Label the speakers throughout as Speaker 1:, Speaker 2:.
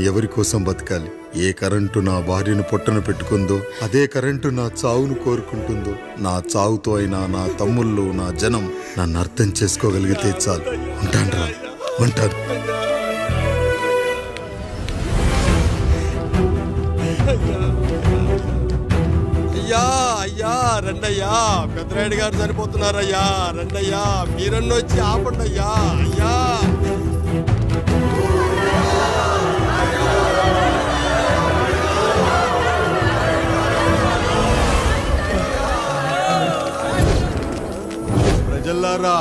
Speaker 1: ఎవరి కోసం బతకాలి? ఏ కరెంటు నా భార్యను పొట్టన పెట్టుకుందో అదే కరెంటు నా చావును కోరుకుంటుందో. నా చావుతో అయినా నా తమ్ముళ్ళు, నా జనం నన్ను అర్థం చేసుకోగలిగితే చాలు. ఉంటాను.
Speaker 2: అయ్యా అయ్యా రండయ్యా, పెద్దరాయుడు గారు సరిపోతున్నారయ్యా. రండయ్యా, మీరన్న వచ్చి ఆపండి అయ్యా. అయ్యా
Speaker 3: ప్రజల్లారా,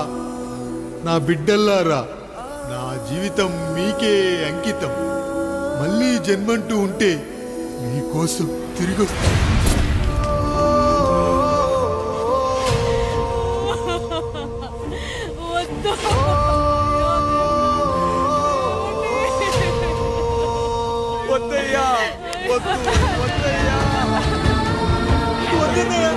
Speaker 3: నా బిడ్డల్లారా, నా జీవితం మీకే అంకితం. మళ్ళీ జన్మంటూ ఉంటే మీకోసం తిరిగి
Speaker 2: వద్దయ్యా, వద్దు, వద్దయ్యా, వద్దయ్యా.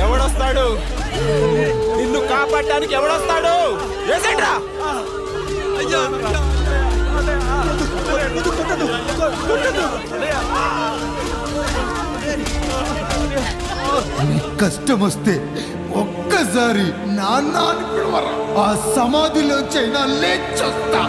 Speaker 4: ఎవడొస్తాడు? నిన్ను కాపాడడానికి ఎవడొస్తాడు? వేసేట్రా.
Speaker 3: కష్టం వస్తే ఒక్కసారి నాన్న అని పిలవరా, ఆ సమాధిలోంచైనా లేచొస్తా.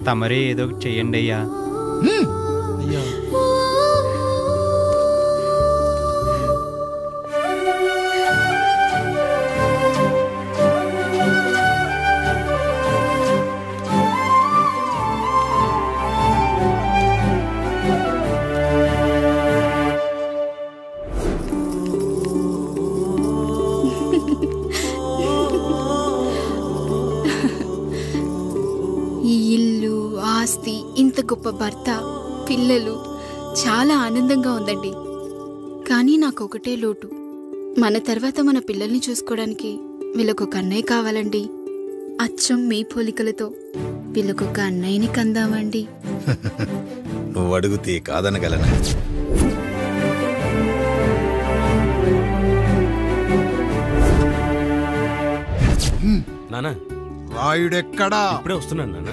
Speaker 5: తమరే ఏదో ఒకటి చెయ్యండి అయ్యా.
Speaker 6: ఇంత గొప్ప భర్త, పిల్లలు, చాలా ఆనందంగా ఉందండి. కానీ నాకు ఒకటే లోటు, మన తర్వాత మన పిల్లల్ని చూసుకోవడానికి వీళ్ళకొక అన్నయ్య కావాలండి. అచ్చం మీ పోలికలతో వీళ్ళకొక అన్నయ్యని కందామండి.
Speaker 1: నువ్వు అడిగితే కాదనగలనా?
Speaker 2: నానా
Speaker 3: రాయుడెక్కడా?
Speaker 2: ఇప్పుడే వస్తున్నాను నాన్న.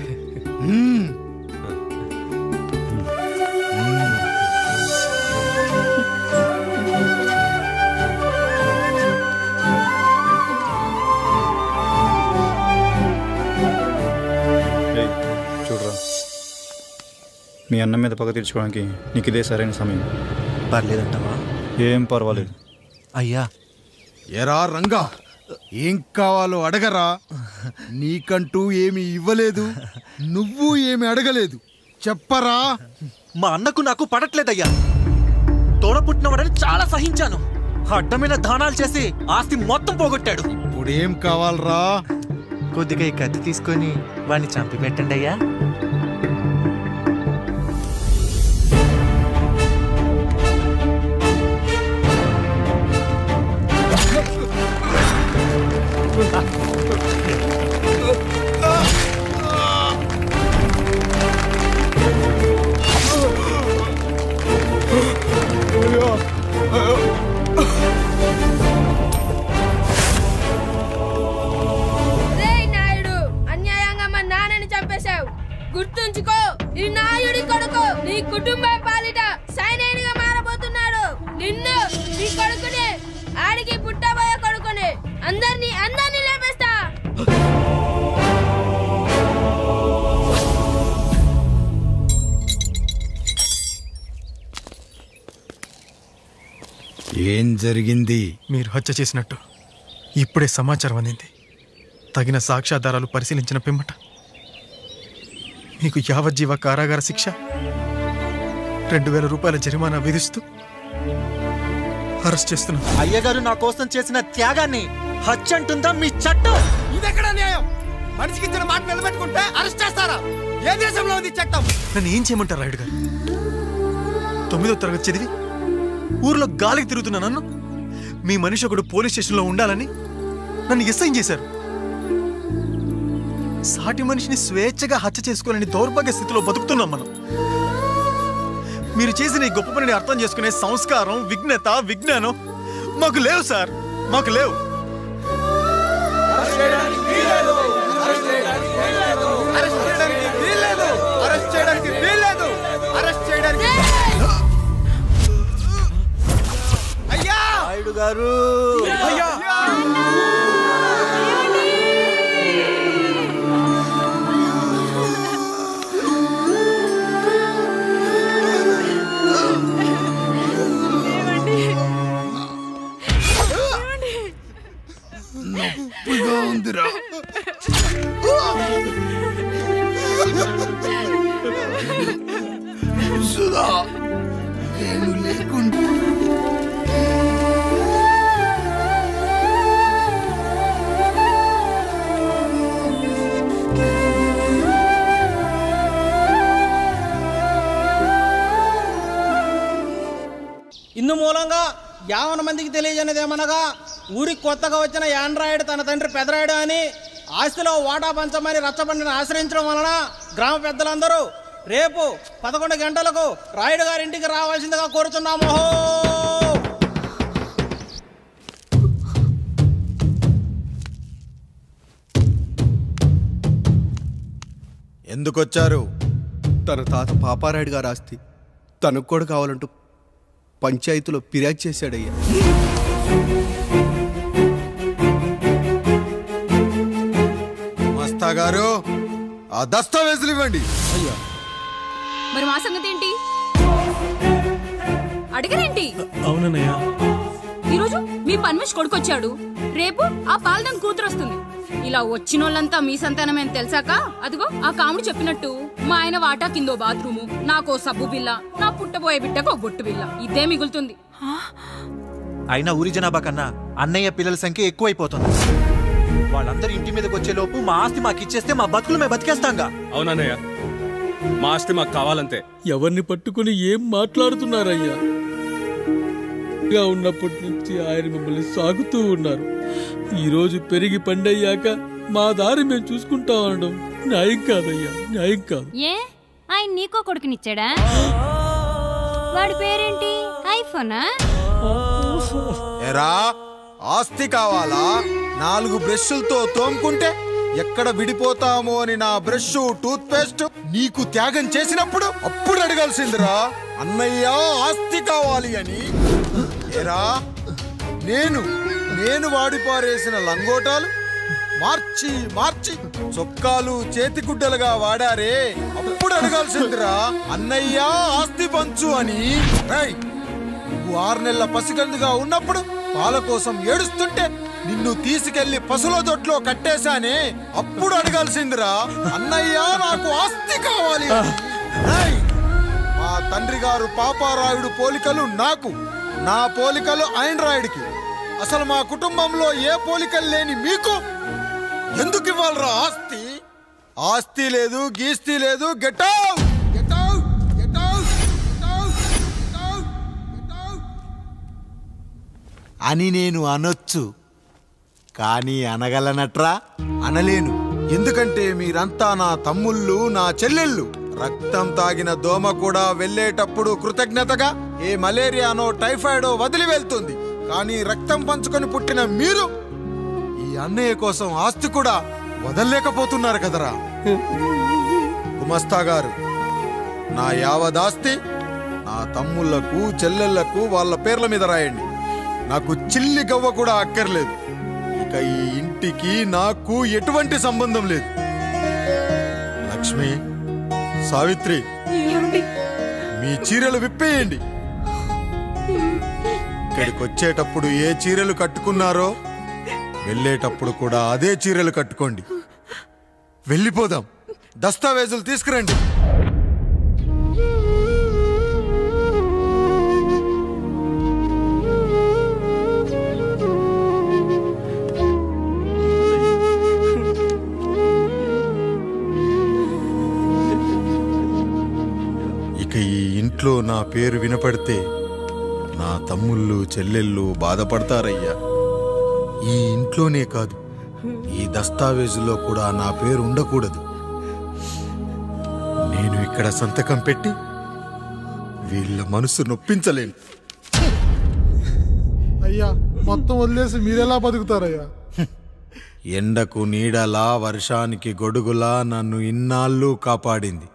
Speaker 7: చూడరా, మీ అన్న మీద పగ తీర్చుకోవడానికి నీకు ఇదే సరైన సమయం.
Speaker 8: పర్లేదంటావా?
Speaker 7: ఏం పర్వాలేదు.
Speaker 8: అయ్యా.
Speaker 3: ఎరా రంగా, ఏం కావాలో అడగరా. నీకంటూ ఏమి ఇవ్వలేదు, నువ్వు ఏమి అడగలేదు, చెప్పరా.
Speaker 8: మా అన్నకు నాకు పడట్లేదయ్యా. తోడపుట్టినవాడని చాలా సహించాను. అడ్డమైన దానాలు చేసి ఆస్తి మొత్తం పోగొట్టాడు.
Speaker 3: ఇప్పుడేం కావాలరా?
Speaker 8: కొద్దిగా ఈ కత్తి తీసుకొని వాడిని చంపి పెట్టండి అయ్యా.
Speaker 9: గుర్తుంచుకో, ఈ నాయుడి కొడుకు నీ కుటుంబం పాలిట సైనికుడిగా మారబోతున్నాడు. నిన్ను, నీ కొడుకుని, ఆడికి పుట్టబోయే కొడుకుని అందరినీ లేపేస్తా.
Speaker 3: ఏం జరిగింది?
Speaker 10: మీరు హత్య చేసినట్టు ఇప్పుడే సమాచారం అందింది. తగిన సాక్ష్యాధారాలు పరిశీలించిన పిమ్మట మీకు యావజ్జీవ కారాగార శిక్ష, 2000 రూపాయల జరిమానా విధిస్తూ అరెస్ట్ చేస్తున్నాం.
Speaker 8: అయ్యగారు నా కోసం చేసిన త్యాగాన్ని హత్య అంటుందా మీ చట్టం?
Speaker 4: ఇదెక్కడ న్యాయం? మనిషికి ఇచ్చిన మాట నిలబెట్టుకుంటే అరెస్ట్ చేస్తారా? ఏ దేశంలో ఉంది చట్టం?
Speaker 10: నన్ను ఏం చేయమంటారు రాయుడు గారు? 9వ తరగతి చదివి ఊర్లో గాలికి తిరుగుతున్నా నన్ను మీ మనిషి ఒకడు పోలీస్ స్టేషన్లో ఉండాలని నన్ను ఎస్ఐన్ చేశారు. సాటి మనిషిని స్వేచ్ఛగా హత్య చేసుకోవాలని దౌర్భాగ్య స్థితిలో బతుకుతున్నాం మనం. మీరు చేసిన ఈ గొప్ప పనిని అర్థం చేసుకునే సంస్కారం, విజ్ఞత, విజ్ఞానం మాకు లేవు సార్, మాకు లేవు.
Speaker 4: అయ్యా
Speaker 8: నాయుడు గారు,
Speaker 4: అయ్యా
Speaker 5: ఇందు మూలంగా 50 మందికి తెలియజేయనిదేమనగా ఊరికి కొత్తగా వచ్చిన యాండ్రాయిడ్ తన తండ్రి పెదరాయుడు అని ఆస్తిలో వాటా పంచమని రచ్చబండిని ఆశ్రయించడం వలన గ్రామ పెద్దలందరూ రేపు 11 గంటలకు రాయుడు గారి ఇంటికి రావాల్సిందిగా కోరుతున్నాము.
Speaker 3: ఎందుకొచ్చారు?
Speaker 4: తన తాత పాపారాయుడు గారు ఆస్తి తనకు కూడా కావాలంటూ పంచాయతీలో ఫిర్యాదు చేశాడయ్యా.
Speaker 3: మస్తా గారు ఆ దస్తావేజులు ఇవ్వండి.
Speaker 4: అయ్యా
Speaker 11: మరి మా సంగతి ఏంటి? అడగరేంటి?
Speaker 10: అవునన్నయ్యా,
Speaker 11: ఈరోజు మీ పన్మేష్ కొడుకొచ్చాడు, రేపు ఆ పాలదం కూతురు వస్తుంది. ఇలా వచ్చినోళ్ళంతా మీ సంతానమే అని తెలిసాక అదిగో ఆ కాముడు చెప్పినట్టు మా ఆయన వాటా కిందో బాత్రూము, నాకో సబ్బు బిల్ల, నా పుట్టబోయే బిడ్డకో బొట్టు బిల్ల, ఇదే మిగులుతుంది.
Speaker 8: అయినా ఊరి జనాభా కన్నా అన్నయ్య పిల్లల సంఖ్య ఎక్కువైపోతుంది. వాళ్ళందరూ ఇంటి మీదకి వచ్చే లోపు మా ఆస్తి మాకు ఇచ్చేస్తే మా బతుకులు మేము బతికేస్తాంగా.
Speaker 12: అవునన్నయ్య, మా ఆస్తి మాకు కావాలంతే.
Speaker 13: ఎవరిని పట్టుకుని ఏం మాట్లాడుతున్నారయ్యా? ఉన్నప్పటి నుంచి ఆయన మిమ్మల్ని సాగుతూ ఉన్నారు. ఈరోజు పెరిగి పండయ్యాక మా దారి మేము చూసుకుంటా అనడం న్యాయం కాదయ్యా, న్యాయం కాదు.
Speaker 14: ఏ ఆయన నీకో కొడుకునిచ్చాడా? వాడి పేరేంటి? ఐఫోనా?
Speaker 3: ఎరా ఆస్తి కావాలా? 4 బ్రష్లతో తోముకుంటే ఎక్కడ విడిపోతామో అని నా బ్రష్ టూత్ పేస్ట్ నీకు త్యాగం చేసినప్పుడు అప్పుడు అడగాల్సిందిరా అన్నయ్య ఆస్తి కావాలి అని. ఎరా నేను వాడిపారేసిన లంగోటాలు మార్చి మార్చి చొక్కాలు చేతిగుడ్డలుగా వాడారే, అప్పుడు అడగాల్సిందిరా అన్నయ్య ఆస్తి పంచు అని. నువ్వు 6 నెలల పసికందుగా ఉన్నప్పుడు పాల కోసం ఏడుస్తుంటే నిన్ను తీసుకెళ్లి పశువుల దొడ్లో కట్టేశానే, అప్పుడు అడగాల్సిందిరా అన్నయ్య నాకు ఆస్తి కావాలి. మా తండ్రి గారు పాపారాయుడు పోలికలు నాకు, నా పోలికలు ఆండ్రాయిడ్కి. అసలు మా కుటుంబంలో ఏ పోలికలు లేని మీకు ఎందుకు ఇవ్వాలరా ఆస్తి? ఆస్తి లేదు, గీస్తి లేదు. Get out, get out, get out, get out, get out, get out అని నేను అనొచ్చు, కానీ అనగలనట్రా? అనలేను. ఎందుకంటే మీరంతా నా తమ్ముళ్ళు, నా చెల్లెళ్ళు. రక్తం తాగిన దోమ కూడా వెళ్ళేటప్పుడు కృతజ్ఞతగా ఏ మలేరియానో టైఫాయిడో వదిలి వెళ్తుంది. కానీ రక్తం పంచుకొని పుట్టిన మీరు ఈ అన్నయ్య కోసం ఆస్తి కూడా వదల్లేకపోతున్నారు కదరా. గుమస్తా గారు, నా యావదాస్తి నా తమ్ముళ్లకు చెల్లెళ్లకు వాళ్ళ పేర్ల మీద రాయండి. నాకు చిల్లి గవ్వ కూడా అక్కర్లేదు. ఇక ఈ ఇంటికి నాకు ఎటువంటి సంబంధం లేదు. లక్ష్మి, సావిత్రి, మీ చీరలు విప్పేయండి. ఇక్కడికి వచ్చేటప్పుడు ఏ చీరలు కట్టుకున్నారో వెళ్ళేటప్పుడు కూడా అదే చీరలు కట్టుకోండి. వెళ్ళిపోదాం. దస్తావేజులు తీసుకురండి. ఇక ఈ ఇంట్లో నా పేరు వినపడితే నా తమ్ముళ్ళు చెల్లెళ్ళు బాధపడతారయ్యా. ఈ ఇంట్లోనే కాదు, ఈ దస్తావేజులో కూడా నా పేరు ఉండకూడదు. నేను ఇక్కడ సంతకం పెట్టి వీళ్ళ మనసు నొప్పించలేను.
Speaker 15: అయ్యా, మొత్తం వదిలేసి మీరెలా బతుకుతారయ్యా?
Speaker 3: ఎండకు నీడలా, వర్షానికి గొడుగులా నన్ను ఇన్నాళ్ళు కాపాడింది.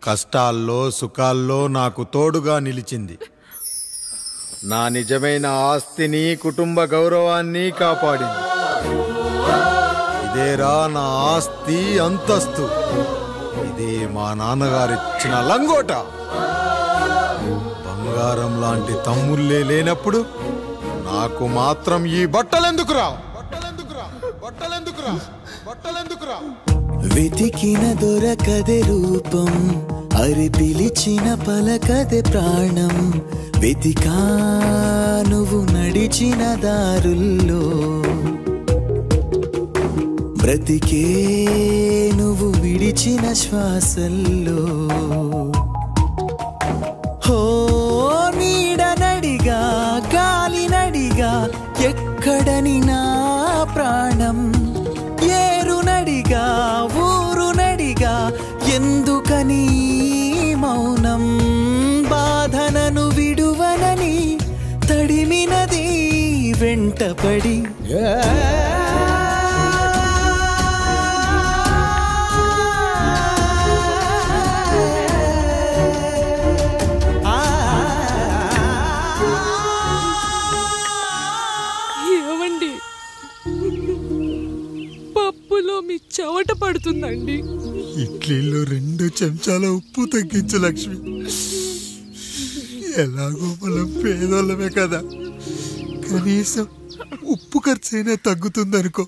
Speaker 3: కష్టాల్లో సుఖాల్లో నాకు తోడుగా నిలిచింది. నా నిజమైన ఆస్తిని, కుటుంబ గౌరవాన్ని కాపాడింది. ఇదేరా నా ఆస్తి, అంతస్తు. ఇదే మా నాన్నగారిచ్చిన లంగోట. బంగారం లాంటి తమ్ముళ్ళే లేనప్పుడు నాకు మాత్రం ఈ బట్టలెందుకురా?
Speaker 16: వెతికిన దొరకదే రూపం, అరి పిలిచిన పలకదే ప్రాణం. వెతికా నువ్వు నడిచిన దారుల్లో, బ్రతికే నువ్వు విడిచిన శ్వాసల్లో. హో నీడనడిగా విడువనని నా ప్రాణం ఏరునడిగా ఊరునడిగా ఎందుకని మౌనం బాధనను విడువనని తడిమినది వెంటపడి
Speaker 17: ఏమండి పప్పులో మీ చెవట పడుతుందండి.
Speaker 1: ఇడ్లీలో 2 చెంచాల ఉప్పు తగ్గించు లక్ష్మి. ఎలాగో మనం పేదోళ్ళమే కదా, కనీసం ఉప్పు ఖర్చైనా తగ్గుతుందనుకో.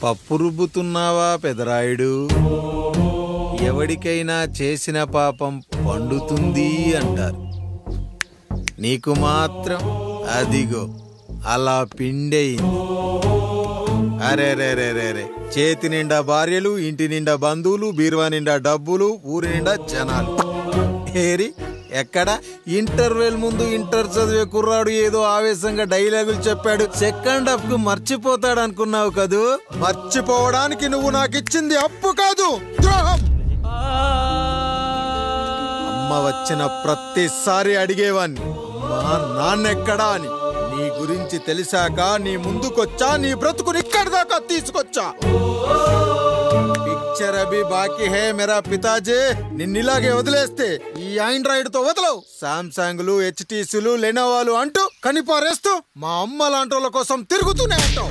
Speaker 3: పప్పు రుబ్బుతున్నావా పెదరాయుడు? ఎవడికైనా చేసిన పాపం పండుతుంది అంటారు, నీకు మాత్రం అదిగో అలా పిండయింది. అరే రే రే రే రే, చేతి నిండా భార్యలు, ఇంటి నిండా బంధువులు, బీరువా నిండా డబ్బులు, ఊరి నిండా జనాలు. ఏరి ఎక్కడ ఇంటర్వెల్ ముందు ఇంటర్ చదివే కుర్రాడు ఏదో ఆవేశంగా డైలాగులు చెప్పాడు, సెకండ్ హాఫ్ కు మర్చిపోతాడు అనుకున్నావు కదూ? మర్చిపోవడానికి నువ్వు నాకు ఇచ్చింది అప్పు కాదు, ద్రోహం. అమ్మ వచ్చిన ప్రతిసారి అడిగేవాన్ని, అమ్మా నాన్నెక్కడా అని. నీ గురించి తెలిసాక నీ ముందుకొచ్చా, నీ బ్రతుకుని ఇక్కడి దాకా తీసుకొచ్చా. పిక్చర్ అభి బాకీ హే మేరా పితాజీ. నిన్నిలాగే వదిలేస్తే ఈ ఆండ్రాయిడ్ తో వదలవు. సామ్సంగ్లు, హెచ్టీసీలు, లెనోవాలు అంటూ కనిపారేస్తూ మా అమ్మ లాంటి వాళ్ళ కోసం తిరుగుతూనే అంటావు.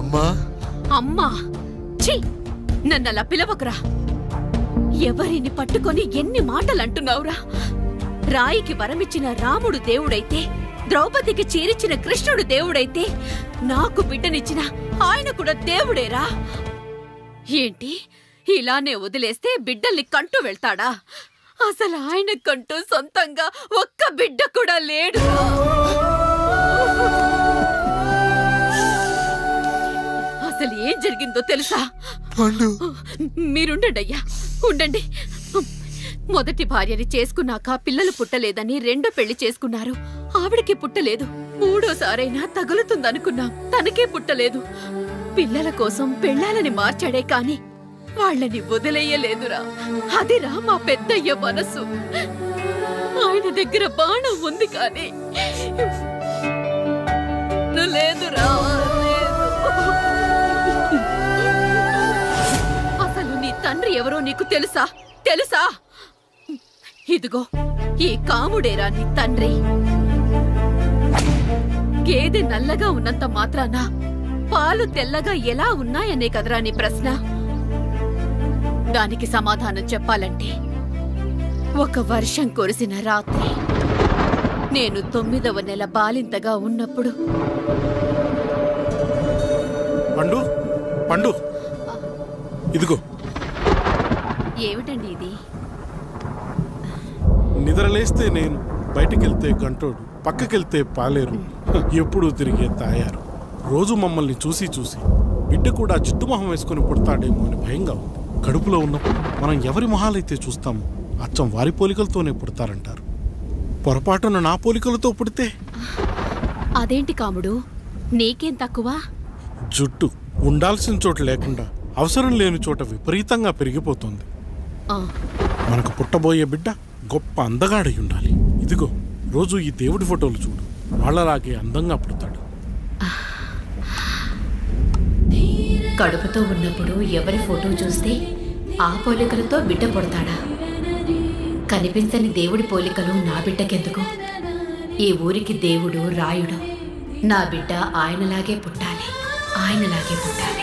Speaker 1: అమ్మా
Speaker 18: అమ్మా ఛీ, నన్నలా పిలవకురా. ఎవరిని పట్టుకొని ఎన్ని మాటలు అంటున్నావురా? రాయికి వరమిచ్చిన రాముడు దేవుడైతే, ద్రౌపదికి చీరిచ్చిన కృష్ణుడు దేవుడైతే, నాకు బిడ్డనిచ్చిన ఆయన కూడా దేవుడేరా. ఏంటి ఇలానే వదిలేస్తే బిడ్డల్ని కంటూ వెళ్తాడా? అసలు ఆయన కంటూ సొంతంగా ఒక్క బిడ్డ కూడా లేడు. అసలు ఏం జరిగిందో తెలుసా? మీరుండండి అయ్యా, ఉండండి. మొదటి భార్యని చేసుకున్నాక పిల్లలు పుట్టలేదని రెండో పెళ్లి చేసుకున్నారు. ఆవిడకి పుట్టలేదు. మూడోసారైనా తగులుతుందనుకున్నాం, తనకే పుట్టలేదు. పిల్లల కోసం పెళ్ళాలని మార్చాడే కాని వాళ్ళని వదిలేయలేదురా. అదిరా మా పెద్దయ్య మనసు. ఆయన దగ్గర బాణం ఉంది కానీ లేదురా. అసలు నీ తండ్రి ఎవరో నీకు తెలుసా? తెలుసా? ఇదిగో ఈ కాముడేరా నీ తండ్రి. గేదె నల్లగా ఉన్నంత మాత్రాన పాలు తెల్లగా ఎలా ఉన్నాయనే కదరా నీ ప్రశ్న. దానికి సమాధానం చెప్పాలంటే, ఒక వర్షం కురిసిన రాత్రి నేను 9వ నెల బాలింతగా ఉన్నప్పుడు.
Speaker 15: పండు పండు ఇదిగో.
Speaker 18: ఏమిటండి ఇది?
Speaker 15: నిద్రలేస్తే నేను, బయటకెళ్తే గంటోడు, పక్కకెళ్తే పాలేరు, ఎప్పుడూ తిరిగే తాయారు. రోజు మమ్మల్ని చూసి చూసి బిడ్డ కూడా జిడ్డుమొహం వేసుకుని పుడతాడేమో అని భయంగా ఉంది. కడుపులో ఉన్నప్పుడు మనం ఎవరి మొహాలైతే చూస్తామో అచ్చం వారి పోలికలతోనే పుడతారంటారు. పొరపాటున నా పోలికలతో పుడితే?
Speaker 18: అదేంటి కాముడు, నీకేం తక్కువ?
Speaker 15: జుట్టు ఉండాల్సిన చోట లేకుండా అవసరం లేని చోట విపరీతంగా పెరిగిపోతుంది. మనకు పుట్టబోయే బిడ్డ గొప్ప అందగాడై ఉండాలి. ఇదిగో రోజు ఈ దేవుడి ఫోటోలు చూడు, వాళ్ళలాగే అందంగా పుడతాడు.
Speaker 18: కడుపుతో ఉన్నప్పుడు ఎవరి ఫోటో చూస్తే ఆ పోలికలతో బిడ్డ పుడతాడా? కనిపించని దేవుడి పోలికలు నా బిడ్డకెందుకు? ఈ ఊరికి దేవుడు రాయుడు. నా బిడ్డ ఆయనలాగే పుట్టాలి, ఆయనలాగే పుట్టాలి.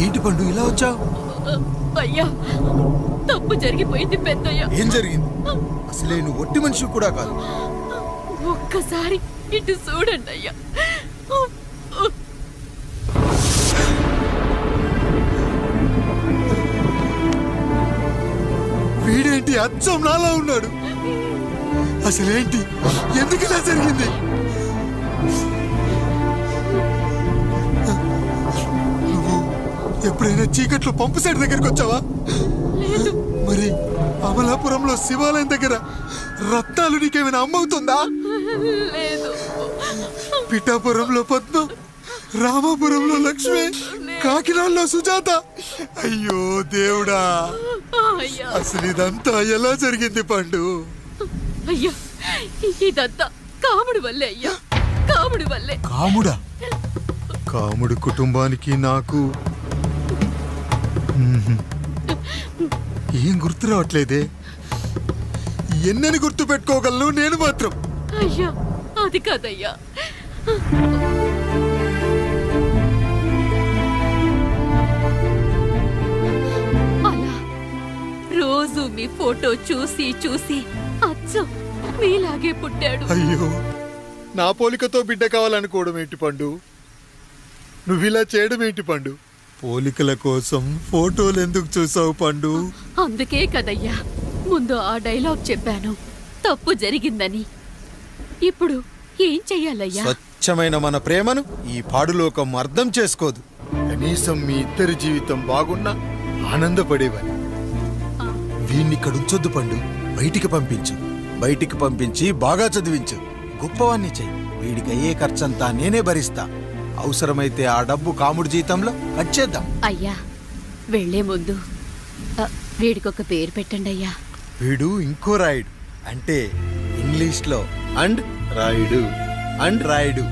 Speaker 3: ఏంటి పండు ఇలా వచ్చావు?
Speaker 18: అయ్యా, తప్పు జరిగిపోయింది పెద్దయ్యా.
Speaker 3: ఏం జరిగింది? అసలే నువ్వు ఒట్టి మనిషి కూడా కాదు.
Speaker 18: ఒక్కసారి ఇటు చూడండి అయ్యా.
Speaker 1: వీడేంటి అచ్చం నాలా ఉన్నాడు? అసలేంటి, ఎందుకు ఇలా జరిగింది? నువ్వు ఎప్పుడైనా చీకట్లో పంపు సైడ్ దగ్గరికి వచ్చావా? మరి అమలాపురంలో శివాలయం దగ్గర రత్నాలు నీకేమైనా అమ్మవుతుందా? పిఠాపురంలో పద్మ, రామాపురంలో లక్ష్మి, కాకినాడలో సుజాత. అయ్యో దేవుడా, అసలు ఇదంతా ఎలా జరిగింది పండు?
Speaker 18: అయ్యా, ఇదంతా కాముడి వల్లే అయ్యా, కాముడి వల్లే.
Speaker 1: కాముడా? కాముడు కుటుంబానికి నాకు ఏం గుర్తు రావట్లేదే. ఎన్నని గుర్తు పెట్టుకోగలను నేను మాత్రం?
Speaker 18: అయ్యా, అది కాదయ్యా. అలా రోజు మీ ఫోటో చూసి చూసి అచ్చం మీలాగే పుట్టాడు.
Speaker 1: అయ్యో, నా పోలికతో బిడ్డ కావాలనుకోవడం ఏంటి పండు? నువ్విలా చేయడం ఏంటి పండు? పోలికల కోసం ఫోటోలు ఎందుకు చూసావు పండు?
Speaker 18: అందుకే కదయ్యా ముందు ఆ డైలాగ్ చెప్పాను, తప్పు జరిగిందని. ఇప్పుడు ఏం చెయ్యాలయ్యా?
Speaker 3: స్వచ్ఛమైన మన ప్రేమను ఈ పాడులోకం అర్థం చేసుకోదు.
Speaker 1: కనీసం మీ ఇద్దరి జీవితం బాగున్నా ఆనందపడేవాడి.
Speaker 3: వీణ్ణి ఇక్కడ ఉంచొద్దు పండు, బయటికి పంపించు. బయటికి పంపించి బాగా చదివించు, గొప్పవాణ్ణి చెయ్యి. వీడికి అయ్యే ఖర్చంతా నేనే భరిస్తా. అవసరమైతే ఆ డబ్బు కాముడి జీతంలో వచ్చేద్దాం.
Speaker 18: అయ్యా, వెళ్లే ముందు వీడికొక పేరు పెట్టండి అయ్యా.
Speaker 3: వీడు ఇంకో రాయుడు, అంటే ఇంగ్లీష్లో అండ్ రాయుడు, అండ్ రాయుడు.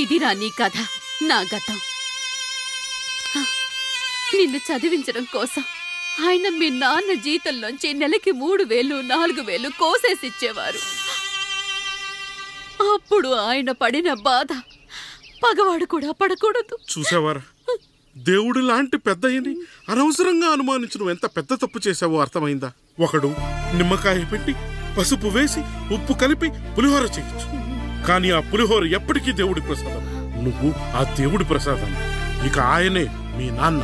Speaker 18: ఇదిరా నీ కథ, నా గతం. నిన్ను చదివించడం కోసం ఆయన మీ నాన్న జీతంలోంచి నెలకి 3,000, 4,000 కోసేసిచ్చేవారు. అప్పుడు ఆయన పడిన బాధ పగవాడు కూడా పడకూడదు.
Speaker 15: చూసేవారా, దేవుడు లాంటి పెద్దయ్యని అనవసరంగా అనుమానించడం ఎంత పెద్ద తప్పు చేసావో అర్థమైందా? ఒకడు నిమ్మకాయ పెట్టి పసుపు వేసి ఉప్పు కలిపి పులిహోర చేయొచ్చు, కానీ ఆ పులిహోర ఎప్పటికీ దేవుడి ప్రసాదం. నువ్వు ఆ దేవుడి ప్రసాదం. ఇక ఆయనే మీ నాన్న.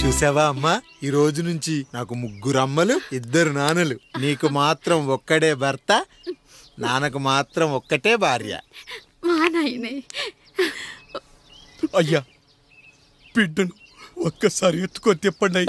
Speaker 3: చూసావా అమ్మా, ఈ రోజు నుంచి నాకు 3 అమ్మలు, 2 నాన్నలు. నీకు మాత్రం ఒక్కడే భర్త, నాన్నకు మాత్రం ఒక్కటే భార్య.
Speaker 18: మా నాయనే.
Speaker 4: అయ్యా, బిడ్డను ఒక్కసారి ఎత్తుకొని తిప్పండి.